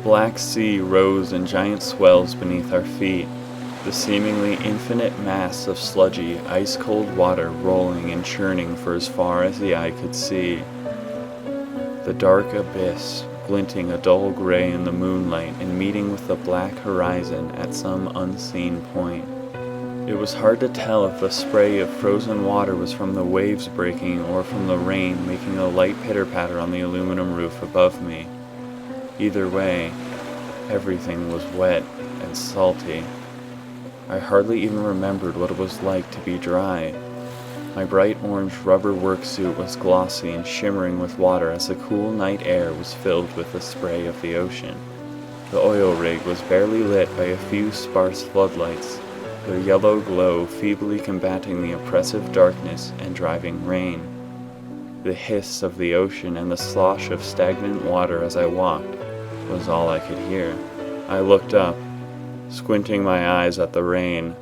Black Sea rose in giant swells beneath our feet, the seemingly infinite mass of sludgy, ice-cold water rolling and churning for as far as the eye could see. The dark abyss, glinting a dull gray in the moonlight and meeting with the black horizon at some unseen point. It was hard to tell if the spray of frozen water was from the waves breaking or from the rain making a light pitter-patter on the aluminum roof above me. Either way, everything was wet and salty. I hardly even remembered what it was like to be dry. My bright orange rubber work suit was glossy and shimmering with water as the cool night air was filled with the spray of the ocean. The oil rig was barely lit by a few sparse floodlights, their yellow glow feebly combating the oppressive darkness and driving rain. The hiss of the ocean and the slosh of stagnant water as I walked was all I could hear. I looked up, squinting my eyes at the rain.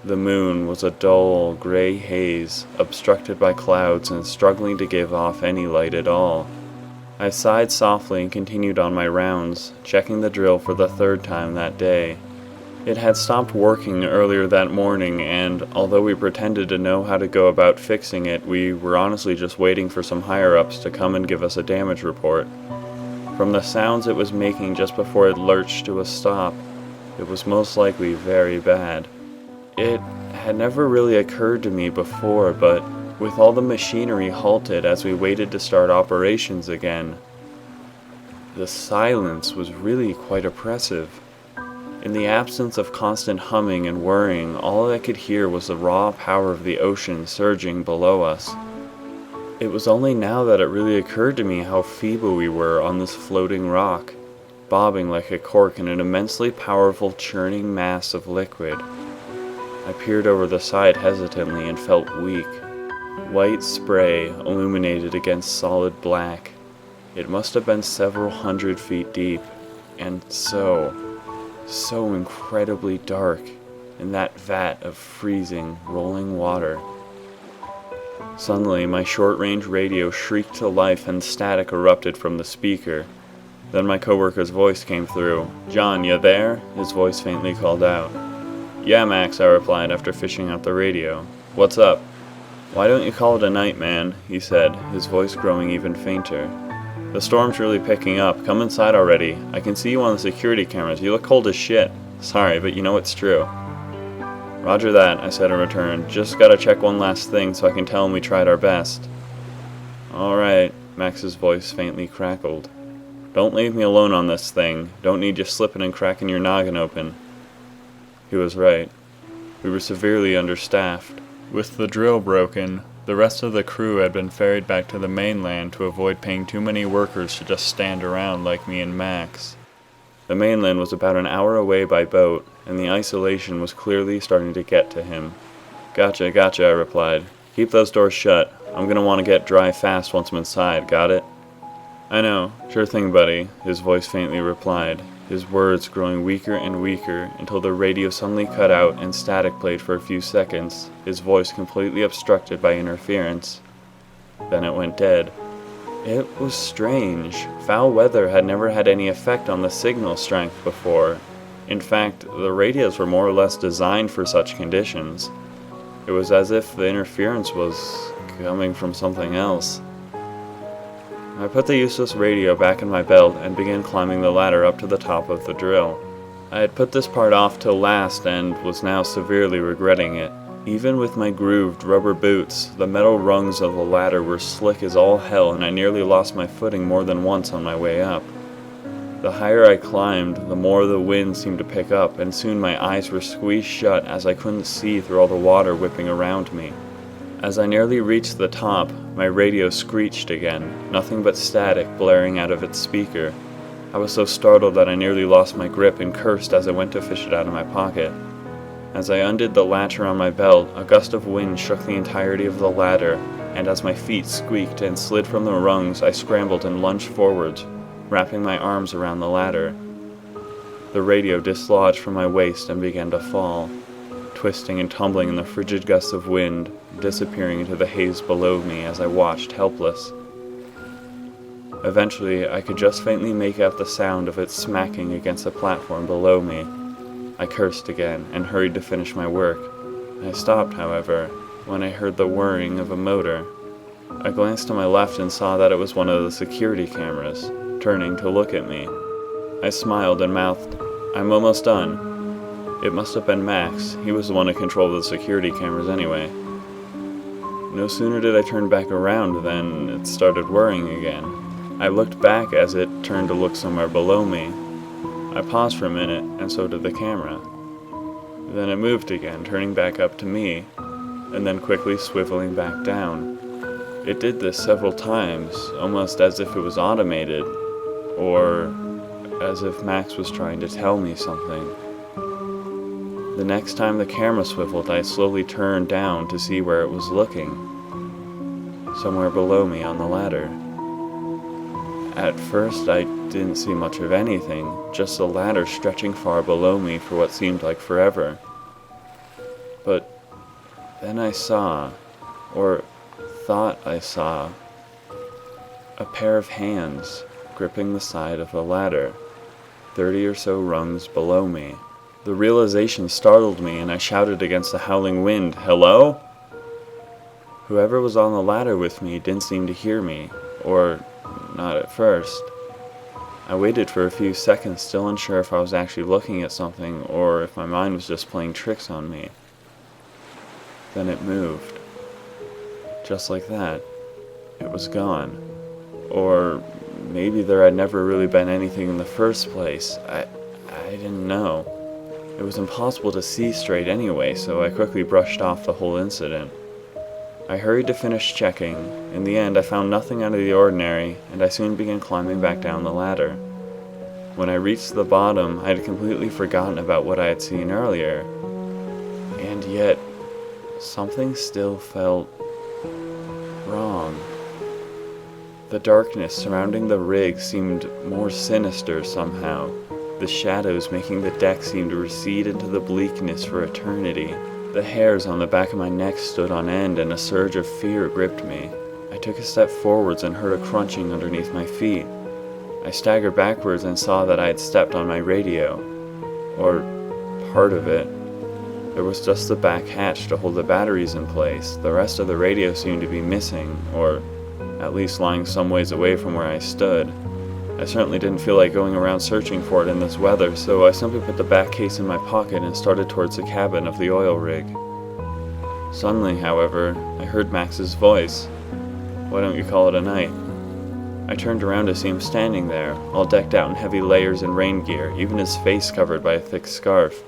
The moon was a dull, gray haze, obstructed by clouds and struggling to give off any light at all. I sighed softly and continued on my rounds, checking the drill for the third time that day. It had stopped working earlier that morning, and although we pretended to know how to go about fixing it, we were honestly just waiting for some higher-ups to come and give us a damage report. From the sounds it was making just before it lurched to a stop, it was most likely very bad. It had never really occurred to me before, but with all the machinery halted as we waited to start operations again, the silence was really quite oppressive. In the absence of constant humming and whirring, all I could hear was the raw power of the ocean surging below us. It was only now that it really occurred to me how feeble we were on this floating rock, bobbing like a cork in an immensely powerful churning mass of liquid. I peered over the side hesitantly and felt weak. White spray illuminated against solid black. It must have been several hundred feet deep, and so incredibly dark in that vat of freezing, rolling water. Suddenly, my short-range radio shrieked to life and static erupted from the speaker. Then my coworker's voice came through. "John, you there?" his voice faintly called out. "Yeah, Max," I replied after fishing out the radio. "What's up?" "Why don't you call it a night, man?" he said, his voice growing even fainter. "The storm's really picking up. Come inside already. I can see you on the security cameras. You look cold as shit. Sorry, but you know it's true." "Roger that," I said in return. "Just gotta check one last thing so I can tell him we tried our best." "All right," Max's voice faintly crackled. "Don't leave me alone on this thing. Don't need you slipping and cracking your noggin open." He was right. We were severely understaffed. With the drill broken, the rest of the crew had been ferried back to the mainland to avoid paying too many workers to just stand around like me and Max. The mainland was about an hour away by boat, and the isolation was clearly starting to get to him. Gotcha, I replied. "Keep those doors shut. I'm gonna want to get dry fast once I'm inside, got it?" "I know. Sure thing, buddy," his voice faintly replied, his words growing weaker and weaker until the radio suddenly cut out and static played for a few seconds, his voice completely obstructed by interference. Then it went dead. It was strange. Foul weather had never had any effect on the signal strength before. In fact, the radios were more or less designed for such conditions. It was as if the interference was coming from something else. I put the useless radio back in my belt and began climbing the ladder up to the top of the drill. I had put this part off till last and was now severely regretting it. Even with my grooved rubber boots, the metal rungs of the ladder were slick as all hell and I nearly lost my footing more than once on my way up. The higher I climbed, the more the wind seemed to pick up, and soon my eyes were squeezed shut as I couldn't see through all the water whipping around me. As I nearly reached the top, my radio screeched again, nothing but static blaring out of its speaker. I was so startled that I nearly lost my grip and cursed as I went to fish it out of my pocket. As I undid the latch around my belt, a gust of wind shook the entirety of the ladder, and as my feet squeaked and slid from the rungs, I scrambled and lunged forwards, wrapping my arms around the ladder. The radio dislodged from my waist and began to fall, twisting and tumbling in the frigid gusts of wind, disappearing into the haze below me as I watched helpless. Eventually, I could just faintly make out the sound of it smacking against the platform below me. I cursed again and hurried to finish my work. I stopped, however, when I heard the whirring of a motor. I glanced to my left and saw that it was one of the security cameras, turning to look at me. I smiled and mouthed, "I'm almost done." It must have been Max. He was the one in control of the security cameras anyway. No sooner did I turn back around than it started whirring again. I looked back as it turned to look somewhere below me. I paused for a minute, and so did the camera. Then it moved again, turning back up to me, and then quickly swiveling back down. It did this several times, almost as if it was automated, or as if Max was trying to tell me something. The next time the camera swiveled, I slowly turned down to see where it was looking. Somewhere below me on the ladder. At first, I didn't see much of anything, just the ladder stretching far below me for what seemed like forever. But then I saw, or thought I saw, a pair of hands gripping the side of the ladder, 30 or so rungs below me. The realization startled me, and I shouted against the howling wind, "Hello?" Whoever was on the ladder with me didn't seem to hear me, or not at first. I waited for a few seconds, still unsure if I was actually looking at something, or if my mind was just playing tricks on me. Then it moved. Just like that. It was gone. Or maybe there had never really been anything in the first place. I didn't know. It was impossible to see straight anyway, so I quickly brushed off the whole incident. I hurried to finish checking. In the end, I found nothing out of the ordinary, and I soon began climbing back down the ladder. When I reached the bottom, I had completely forgotten about what I had seen earlier. And yet, something still felt wrong. The darkness surrounding the rig seemed more sinister somehow, the shadows making the deck seem to recede into the bleakness for eternity. The hairs on the back of my neck stood on end, and a surge of fear gripped me. I took a step forwards and heard a crunching underneath my feet. I staggered backwards and saw that I had stepped on my radio. Or part of it. There was just the back hatch to hold the batteries in place. The rest of the radio seemed to be missing, or at least lying some ways away from where I stood. I certainly didn't feel like going around searching for it in this weather, so I simply put the back case in my pocket and started towards the cabin of the oil rig. Suddenly, however, I heard Max's voice. "Why don't you call it a night?" I turned around to see him standing there, all decked out in heavy layers and rain gear, even his face covered by a thick scarf.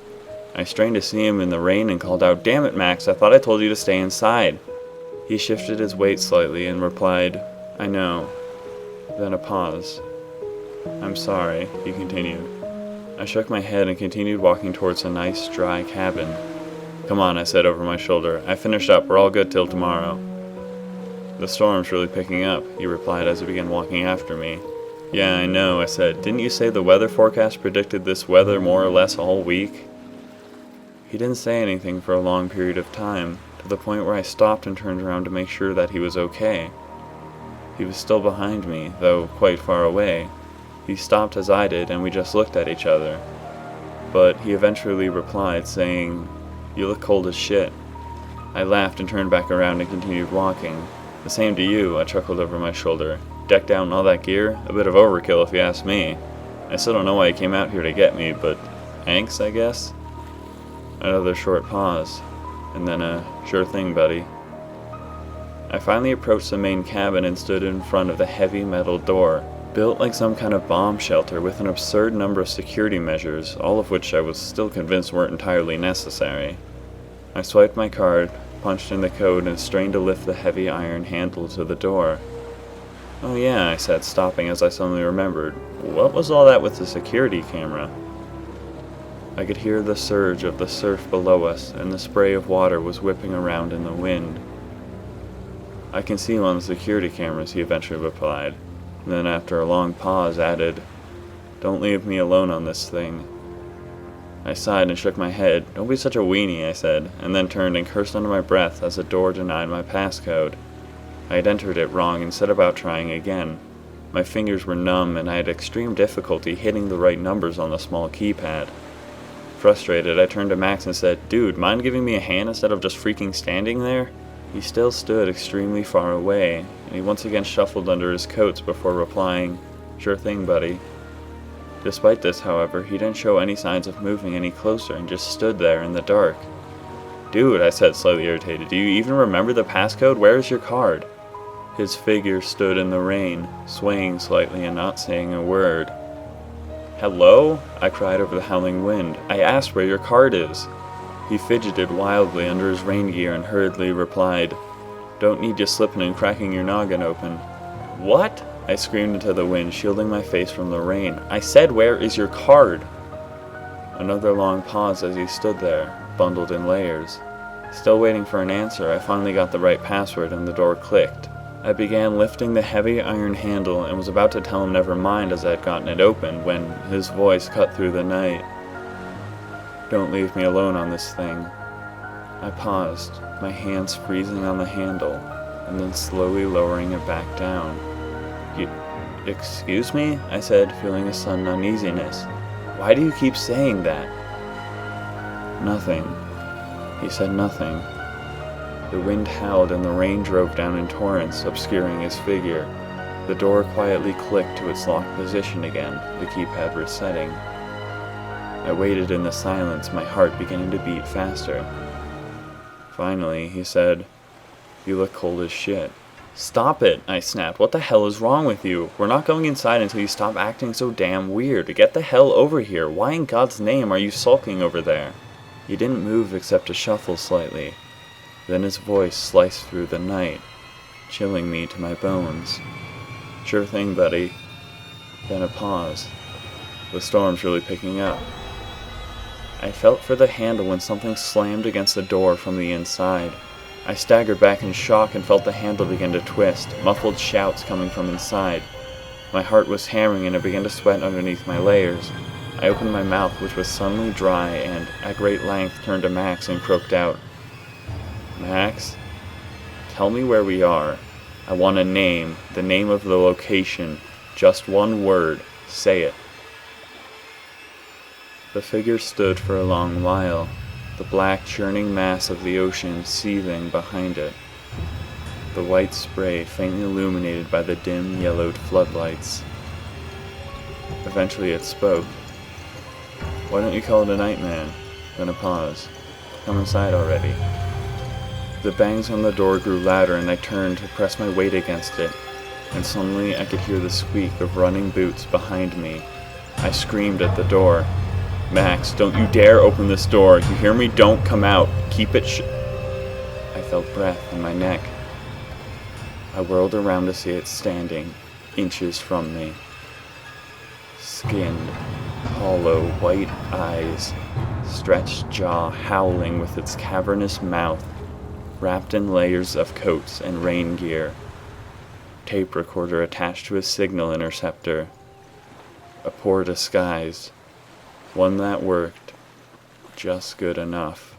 I strained to see him in the rain and called out, "Damn it, Max, I thought I told you to stay inside." He shifted his weight slightly and replied, "I know." Then a pause. "I'm sorry," he continued. I shook my head and continued walking towards a nice, dry cabin. "Come on," I said over my shoulder. "I finished up. We're all good till tomorrow." "The storm's really picking up," he replied as he began walking after me. "Yeah, I know," I said. "Didn't you say the weather forecast predicted this weather more or less all week?" He didn't say anything for a long period of time, to the point where I stopped and turned around to make sure that he was okay. He was still behind me, though quite far away. He stopped as I did, and we just looked at each other. But he eventually replied, saying, "You look cold as shit." I laughed and turned back around and continued walking. "The same to you," I chuckled over my shoulder. "Decked out in all that gear? A bit of overkill if you ask me. I still don't know why you came out here to get me, but thanks, I guess." Another short pause, and then a "Sure thing, buddy." I finally approached the main cabin and stood in front of the heavy metal door, built like some kind of bomb shelter with an absurd number of security measures, all of which I was still convinced weren't entirely necessary. I swiped my card, punched in the code, and strained to lift the heavy iron handle to the door. "Oh yeah," I said, stopping as I suddenly remembered. "What was all that with the security camera?" I could hear the surge of the surf below us, and the spray of water was whipping around in the wind. "I can see you on the security cameras," he eventually replied, and then after a long pause added, "Don't leave me alone on this thing." I sighed and shook my head. "Don't be such a weenie," I said, and then turned and cursed under my breath as the door denied my passcode. I had entered it wrong and set about trying again. My fingers were numb and I had extreme difficulty hitting the right numbers on the small keypad. Frustrated, I turned to Max and said, "Dude, mind giving me a hand instead of just freaking standing there?" He still stood extremely far away, and he once again shuffled under his coats before replying, "Sure thing, buddy." Despite this, however, he didn't show any signs of moving any closer and just stood there in the dark. "Dude," I said, slightly irritated, "do you even remember the passcode? Where is your card?" His figure stood in the rain, swaying slightly and not saying a word. "Hello?" I cried over the howling wind. "I asked where your card is." He fidgeted wildly under his rain gear and hurriedly replied, "Don't need you slipping and cracking your noggin open." "What?" I screamed into the wind, shielding my face from the rain. "I said, where is your card?" Another long pause as he stood there, bundled in layers. Still waiting for an answer, I finally got the right password and the door clicked. I began lifting the heavy iron handle and was about to tell him never mind as I had gotten it open when his voice cut through the night. "Don't leave me alone on this thing." I paused, my hands freezing on the handle, and then slowly lowering it back down. Excuse me?" I said, feeling a sudden uneasiness. "Why do you keep saying that?" "Nothing." He said nothing. The wind howled and the rain drove down in torrents, obscuring his figure. The door quietly clicked to its locked position again, the keypad resetting. I waited in the silence, my heart beginning to beat faster. Finally, he said, "You look cold as shit." "Stop it," I snapped. "What the hell is wrong with you? We're not going inside until you stop acting so damn weird. Get the hell over here. Why in God's name are you sulking over there?" He didn't move except to shuffle slightly. Then his voice sliced through the night, chilling me to my bones. "Sure thing, buddy." Then a pause. The storm's really picking up. I felt for the handle when something slammed against the door from the inside. I staggered back in shock and felt the handle begin to twist, muffled shouts coming from inside. My heart was hammering and I began to sweat underneath my layers. I opened my mouth, which was suddenly dry, and at great length turned to Max and croaked out, "Max, tell me where we are. I want a name, the name of the location. Just one word. Say it." The figure stood for a long while, the black churning mass of the ocean seething behind it, the white spray faintly illuminated by the dim yellowed floodlights. Eventually it spoke. "Why don't you call it a night, man?" Then a pause. "Come inside already." The bangs on the door grew louder and I turned to press my weight against it, and suddenly I could hear the squeak of running boots behind me. I screamed at the door, "Max, don't you dare open this door. You hear me? Don't come out. Keep it I felt breath in my neck. I whirled around to see it standing, inches from me. Skinned, hollow, white eyes, stretched jaw howling with its cavernous mouth, wrapped in layers of coats and rain gear. Tape recorder attached to a signal interceptor. A poor disguise. One that worked just good enough.